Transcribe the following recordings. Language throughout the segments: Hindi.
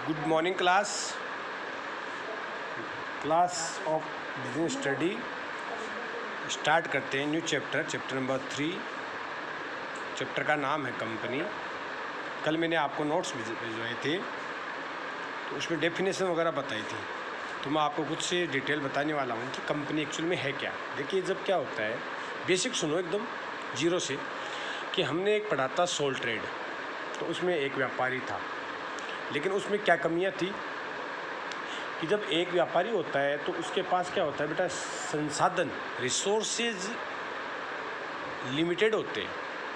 Good morning class of business study. Start करते हैं न्यू चैप्टर नंबर 3। चैप्टर का नाम है कंपनी। कल मैंने आपको नोट्स भिजवाए थे तो उसमें डेफिनेशन वगैरह बताई थी, तो मैं आपको कुछ से डिटेल बताने वाला हूँ कि कंपनी एक्चुअल में है क्या। देखिए, जब क्या होता है, बेसिक सुनो एकदम जीरो से, कि हमने एक पढ़ा था सोल ट्रेड। तो उसमें एक व्यापारी था, लेकिन उसमें क्या कमियां थी कि जब एक व्यापारी होता है तो उसके पास क्या होता है बेटा, संसाधन रिसोर्सेज लिमिटेड होते हैं।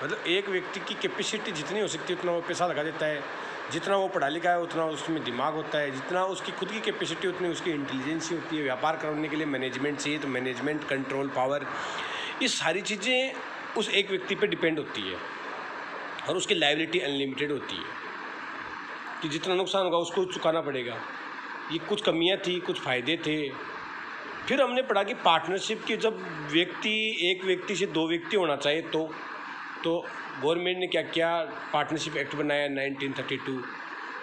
मतलब एक व्यक्ति की कैपेसिटी जितनी हो सकती है उतना वो पैसा लगा देता है, जितना वो पढ़ा लिखा है उतना उसमें दिमाग होता है, जितना उसकी खुद की कैपेसिटी उतनी उसकी इंटेलिजेंसी होती है। व्यापार करने के लिए मैनेजमेंट चाहिए, तो मैनेजमेंट, कंट्रोल पावर, ये सारी चीज़ें उस एक व्यक्ति पर डिपेंड होती है। और उसकी लायबिलिटी अनलिमिटेड होती है कि जितना नुकसान होगा उसको चुकाना पड़ेगा। ये कुछ कमियां थी, कुछ फ़ायदे थे। फिर हमने पढ़ा कि पार्टनरशिप की जब एक व्यक्ति से दो व्यक्ति होना चाहिए तो गवर्नमेंट ने क्या किया, पार्टनरशिप एक्ट बनाया 1932।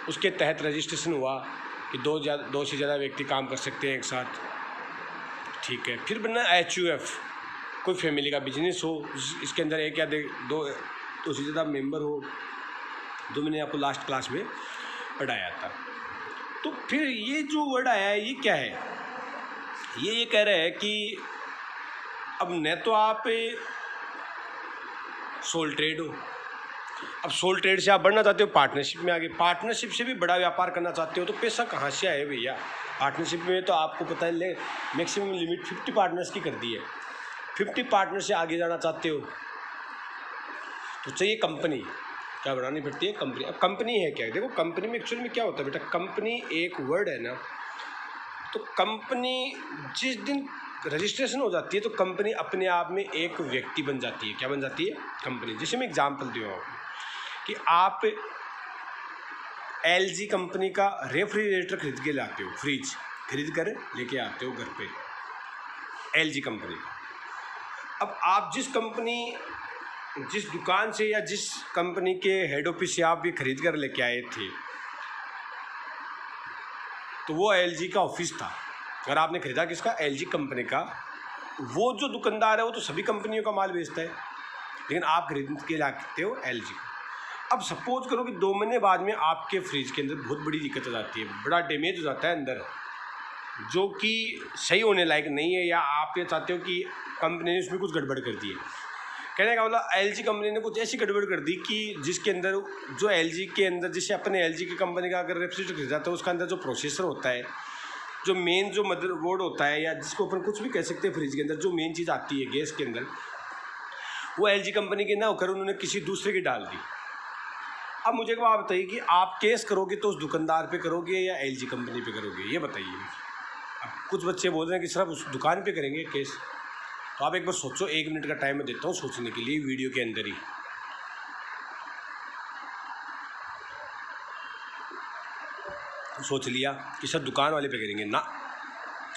उसके तहत रजिस्ट्रेशन हुआ कि दो से ज़्यादा व्यक्ति काम कर सकते हैं एक साथ। ठीक है। फिर बना HUF, कोई फैमिली का बिजनेस हो, इसके अंदर एक या दो से ज़्यादा मेंबर हो, जो मैंने आपको लास्ट क्लास में पढ़ाया था। तो फिर ये जो वर्ड आया है ये क्या है, ये कह रहा है कि अब न तो आप सोल ट्रेड हो, अब सोल ट्रेड से आप बढ़ना चाहते हो, पार्टनरशिप में आगे, पार्टनरशिप से भी बड़ा व्यापार करना चाहते हो, तो पैसा कहाँ से आए भैया। पार्टनरशिप में तो आपको पता है मैक्सिमम लिमिट 50 पार्टनर्स की कर दी है। 50 पार्टनर से आगे जाना चाहते हो तो चाहिए कंपनी, क्या बनानी पड़ती है, कंपनी। अब कंपनी है क्या, देखो कंपनी में एक्चुअल में क्या होता है बेटा, कंपनी एक वर्ड है ना, तो कंपनी जिस दिन रजिस्ट्रेशन हो जाती है तो कंपनी अपने आप में एक व्यक्ति बन जाती है। क्या बन जाती है, कंपनी। जैसे मैं एग्जांपल दूँ कि आप LG कंपनी का रेफ्रिजरेटर खरीद के लाते हो, फ्रिज खरीद कर लेके आते हो घर पे, LG कंपनी का। अब आप जिस दुकान से या जिस कंपनी के हेड ऑफिस से आप ये खरीद कर लेके आए थे, तो वो LG का ऑफिस था। अगर आपने खरीदा किसका, LG कंपनी का, वो जो दुकानदार है वो तो सभी कंपनियों का माल बेचता है, लेकिन आप खरीद के लाते हो LG का। अब सपोज करो कि 2 महीने बाद में आपके फ्रिज के अंदर बहुत बड़ी दिक्कत आ जाती है, बड़ा डैमेज हो जाता है अंदर, जो कि सही होने लायक नहीं है, या आप ये चाहते हो कि कंपनी ने उसमें कुछ गड़बड़ कर दी है। कहने का मतलब LG कंपनी ने कुछ ऐसी गड़बड़ कर दी कि जिसके अंदर जो LG के अंदर, जैसे अपने LG की कंपनी का अगर रेफ्रिजरेटर खरीदा तो उसका अंदर जो प्रोसेसर होता है, जो मेन जो मदरबोर्ड होता है, या जिसको अपन कुछ भी कह सकते हैं, फ्रिज के अंदर जो मेन चीज़ आती है गैस के अंदर, वो LG कंपनी के ना होकर उन्होंने किसी दूसरे की डाल दी। अब मुझे एक बात बताइए कि आप केस करोगे तो उस दुकानदार पे करोगे या LG कंपनी पे करोगे, ये बताइए। अब कुछ बच्चे बोल रहे हैं कि सिर्फ उस दुकान पे करेंगे केस, तो आप एक बार सोचो, 1 मिनट का टाइम मैं देता हूँ सोचने के लिए वीडियो के अंदर ही। सोच लिया कि सर दुकान वाले पे करेंगे ना।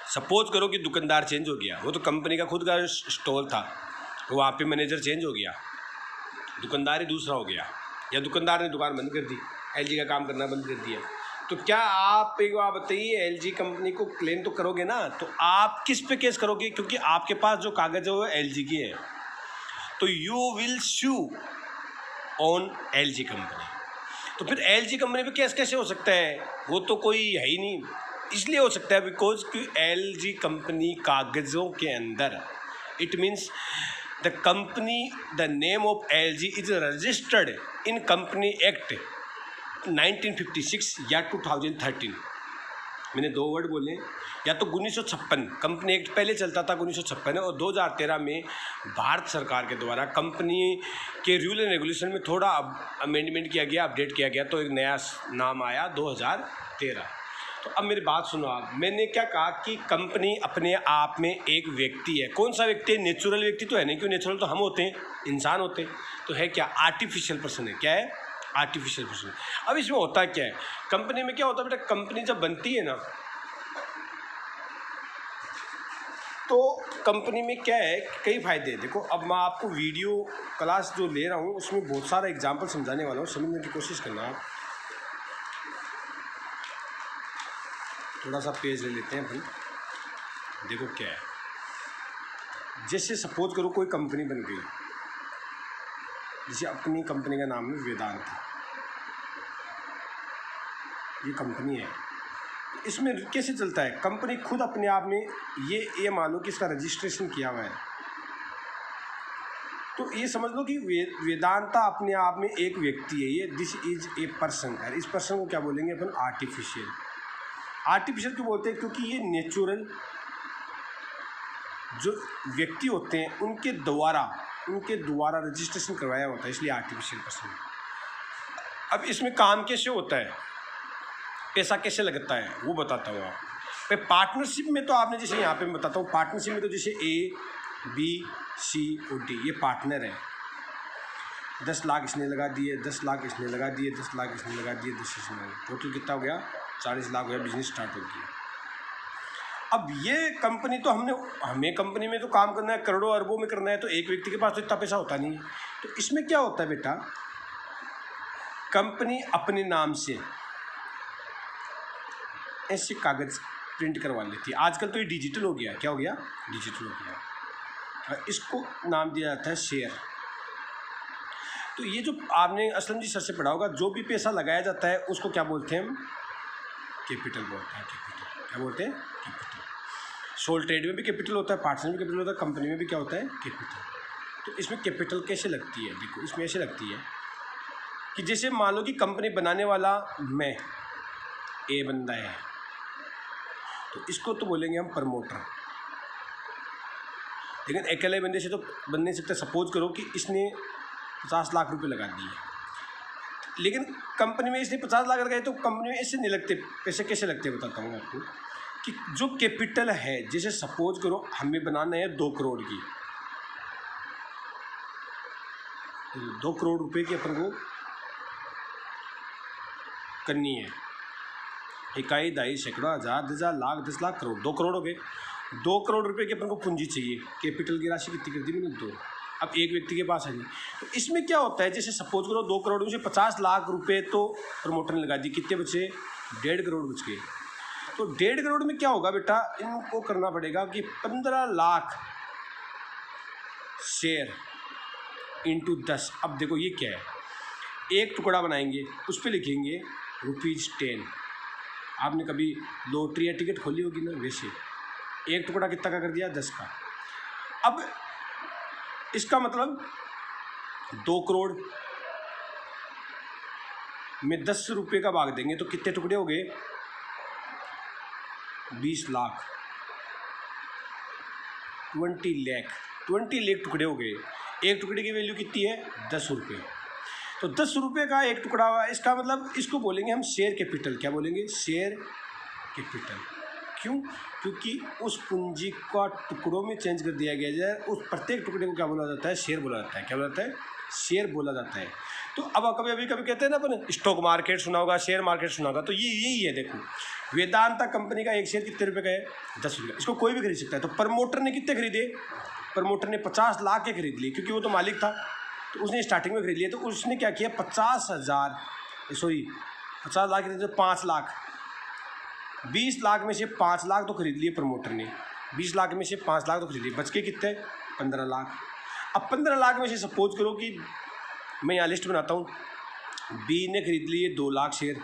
सपोज करो कि दुकानदार चेंज हो गया, वो तो कंपनी का खुद का स्टोर था, तो वहाँ पे मैनेजर चेंज हो गया, दुकानदार ही दूसरा हो गया, या दुकानदार ने दुकान बंद कर दी, LG का काम करना बंद कर दिया, तो क्या आप एक बात बताइए, LG कंपनी को क्लेम तो करोगे ना। तो आप किस पे केस करोगे, क्योंकि आपके पास जो कागज है वो LG की है, तो you will sue on LG company. तो फिर LG कंपनी पे केस कैसे हो सकता है, वो तो कोई है ही नहीं। इसलिए हो सकता है बिकॉज कि LG कंपनी कागजों के अंदर, it means the company, the name of LG is registered in company act 1956 या 2013। मैंने 2 वर्ड बोले, या तो 1956 कंपनी एक्ट पहले चलता था 1956 और 2013 में भारत सरकार के द्वारा कंपनी के रूल एंड रेगुलेशन में थोड़ा अमेंडमेंट किया गया, अपडेट किया गया, तो एक नया नाम आया 2013। तो अब मेरी बात सुनो आप, मैंने क्या कहा कि कंपनी अपने आप में एक व्यक्ति है। कौन सा व्यक्ति है, नेचुरल व्यक्ति तो है नहीं, क्यों, नेचुरल तो हम होते हैं, इंसान होते हैं, तो है क्या, आर्टिफिशियल पर्सन है। क्या है, आर्टिफिशियल पर्सन। अब इसमें होता क्या है, कंपनी में क्या होता है बेटा, कंपनी जब बनती है ना, तो कंपनी में क्या है, कई फायदे हैं। देखो, अब मैं आपको वीडियो क्लास जो ले रहा हूँ उसमें बहुत सारा एग्जांपल समझाने वाला हूँ, समझने की कोशिश करना आप। थोड़ा सा पेज ले लेते हैं अपन। देखो क्या है, जैसे सपोज करो कोई कंपनी बन गई, जैसे अपनी कंपनी का नाम है वेदांत, ये कंपनी है। इसमें कैसे चलता है, कंपनी खुद अपने आप में ये मान लो कि इसका रजिस्ट्रेशन किया हुआ है, तो ये समझ लो कि वेदांता अपने आप में एक व्यक्ति है, ये दिस इज ए पर्सन है। इस पर्सन को क्या बोलेंगे अपन, आर्टिफिशियल। आर्टिफिशियल क्यों बोलते हैं, क्योंकि ये नेचुरल जो व्यक्ति होते हैं उनके द्वारा रजिस्ट्रेशन करवाया होता है, इसलिए आर्टिफिशियल पर्सन। अब इसमें काम कैसे होता है, पैसा कैसे लगता है वो बताता हूँ आप। पार्टनरशिप में तो आपने, जैसे यहाँ पे मैं बताता हूँ, पार्टनरशिप में तो जैसे A B C और D ये पार्टनर है। 10 लाख इसने लगा दिए, 10 लाख इसने लगा दिए, 10 लाख इसने लगा दिए, 10 इसने, टोटल कितना हो गया, 40 लाख हो गया, बिजनेस स्टार्ट हो गया। अब ये कंपनी तो हमें कंपनी में तो काम करना है, करोड़ों अरबों में करना है, तो एक व्यक्ति के पास तो इतना पैसा होता नहीं। तो इसमें क्या होता है बेटा, कंपनी अपने नाम से ऐसे कागज प्रिंट करवा लेती है। आजकल तो ये डिजिटल हो गया, क्या हो गया, डिजिटल हो गया। इसको नाम दिया जाता है शेयर। तो ये जो आपने असलम जी सर से पढ़ा होगा, जो भी पैसा लगाया जाता है उसको क्या बोलते हैं हम, कैपिटल बोलते हैं। कैपिटल क्या बोलते हैं, कैपिटल। सोल ट्रेड में भी कैपिटल होता है, पार्टनर में कैपिटल होता है, कंपनी में भी क्या होता है, कैपिटल। तो इसमें कैपिटल कैसे लगती है, देखो इसमें ऐसे लगती है कि जैसे मान लो कि कंपनी बनाने वाला मैं, ए बंदा है, तो इसको तो बोलेंगे हम प्रमोटर। लेकिन अकेले बंदे से तो बन नहीं सकता। सपोज करो कि इसने 50 लाख रुपए लगा दिए, लेकिन कंपनी में इसने 50 लाख लगाए, तो कंपनी में ऐसे नहीं लगते पैसे। कैसे लगते हैं बताता हूँ आपको, कि जो कैपिटल है, जैसे सपोज करो हमें बनाना है 2 करोड़ की, 2 करोड़ रुपए की अपन को करनी है। इकाई, दहाई, सैकड़ों, हज़ार, 10,000, लाख, 10 लाख, करोड़, 2 करोड़ हो गए। 2 करोड़ रुपए की अपन को पूंजी चाहिए। कैपिटल की राशि कितनी कर दी मैंने, 2। अब एक व्यक्ति के पास है नहीं, तो इसमें क्या होता है, जैसे सपोज करो 2 करोड़ में से 50 लाख रुपए तो प्रमोटर ने लगा दी, कितने बचे, 1.5 करोड़ बच गए। तो 1.5 करोड़ में क्या होगा बेटा, इनको करना पड़ेगा कि 15 लाख शेयर इंटू 10। अब देखो ये क्या है, एक टुकड़ा बनाएंगे, उस पर लिखेंगे ₹10। आपने कभी लॉटरी या टिकट खोली होगी ना, वैसे एक टुकड़ा कितना का कर दिया, 10 का। अब इसका मतलब 2 करोड़ में 10 रुपये का भाग देंगे तो कितने टुकड़े हो गए, 20 लाख, 20 लाख, 20 लाख टुकड़े हो गए। एक टुकड़े की वैल्यू कितनी है, 10 रुपये। तो 10 रुपये का एक टुकड़ा हुआ, इसका मतलब इसको बोलेंगे हम शेयर कैपिटल। क्या बोलेंगे, शेयर कैपिटल। क्यों, क्योंकि उस पूंजी का टुकड़ों में चेंज कर दिया गया जाए, उस प्रत्येक टुकड़े को क्या बोला जाता है, शेयर बोला जाता है। क्या बोला जाता है, शेयर बोला जाता है। तो अब कभी कहते हैं ना अपन, स्टॉक मार्केट सुना होगा, शेयर मार्केट सुना होगा, तो ये यही है। देखो वेदांता कंपनी का एक शेयर कितने रुपये का है, 10 रुपये। इसको कोई भी खरीद सकता है। तो प्रमोटर ने कितने खरीदे, प्रमोटर ने 50 लाख के खरीद लिए, क्योंकि वो तो मालिक था, तो उसने स्टार्टिंग में खरीद लिया। तो उसने क्या किया, 50 लाख खरीदे, 5 लाख, 20 लाख में से 5 लाख तो खरीद लिए प्रमोटर ने, 20 लाख में से 5 लाख तो खरीद लिए, बच के कितने, 15 लाख। अब 15 लाख में से सपोज करो कि मैं यहाँ लिस्ट बनाता हूँ, बी ने खरीद लिए 2 लाख शेयर,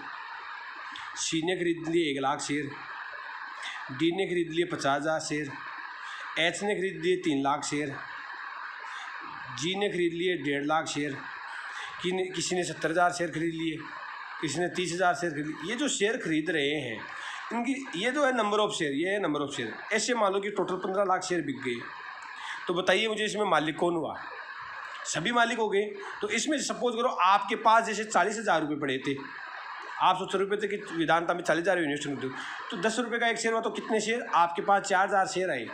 सी ने खरीद लिए 1 लाख शेयर, डी ने खरीद लिए 50,000 शेयर, एच ने खरीद लिए 3 लाख शेयर, जी ने खरीद लिए 1.5 लाख शेयर, किसी ने 70,000 शेयर खरीद लिए, किसी ने 30,000 शेयर खरीद लिए। ये जो शेयर खरीद रहे हैं इनकी, ये जो है नंबर ऑफ शेयर, ये है नंबर ऑफ शेयर। ऐसे मान लो कि टोटल 15 लाख शेयर बिक गए, तो बताइए मुझे इसमें मालिक कौन हुआ, सभी मालिक हो गए। तो इसमें सपोज करो आपके पास जैसे 40,000 रुपये पड़े थे, आप सोच रहे थे कि वेदांता में 40,000 इन्वेस्ट कर दो, तो 10 रुपये का एक शेयर हुआ, तो कितने शेयर आपके पास, 4,000 शेयर आए।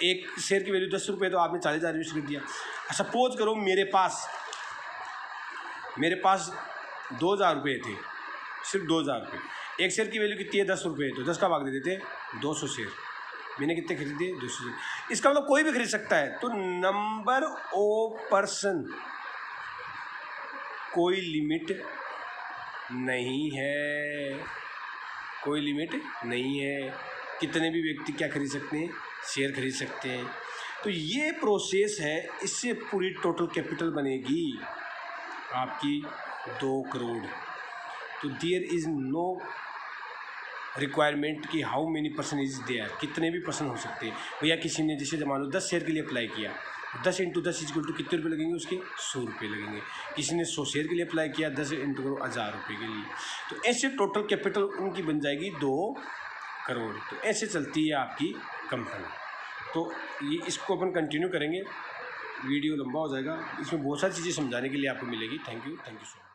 एक शेयर की वैल्यू 10 रुपये, तो आपने 40,000 इन्वेस्ट कर दिया। सपोज करो मेरे पास 2,000 रुपये थे, सिर्फ 2,000 रुपये। एक शेयर की वैल्यू कितनी है, 10 रुपये, तो 10 का भाग दे देते, 200 शेयर। मैंने कितने खरीदे, 200 शेयर। इसका मतलब कोई भी खरीद सकता है। तो नंबर ऑफ पर्सन कोई लिमिट नहीं है, कोई लिमिट नहीं है, कितने भी व्यक्ति क्या खरीद सकते हैं, शेयर खरीद सकते हैं। तो ये प्रोसेस है, इससे पूरी टोटल कैपिटल बनेगी आपकी 2 करोड़। तो देयर इज़ नो रिक्वायरमेंट कि how many person is there, कितने भी पर्सन हो सकते हैं। भैया किसी ने जैसे मान लो 10 शेयर के लिए अप्लाई किया, 10 × 10 = कितने रुपये लगेंगे उसके, 100 रुपये लगेंगे। किसी ने 100 शेयर के लिए अप्लाई किया, 10 × 1000 रुपये के लिए, तो ऐसे टोटल कैपिटल उनकी बन जाएगी 2 करोड़। तो ऐसे चलती है आपकी कंपनी। तो ये इसको अपन कंटिन्यू करेंगे, वीडियो लंबा हो जाएगा, इसमें बहुत सारी चीज़ें समझाने के लिए आपको मिलेगी। Thank you so much.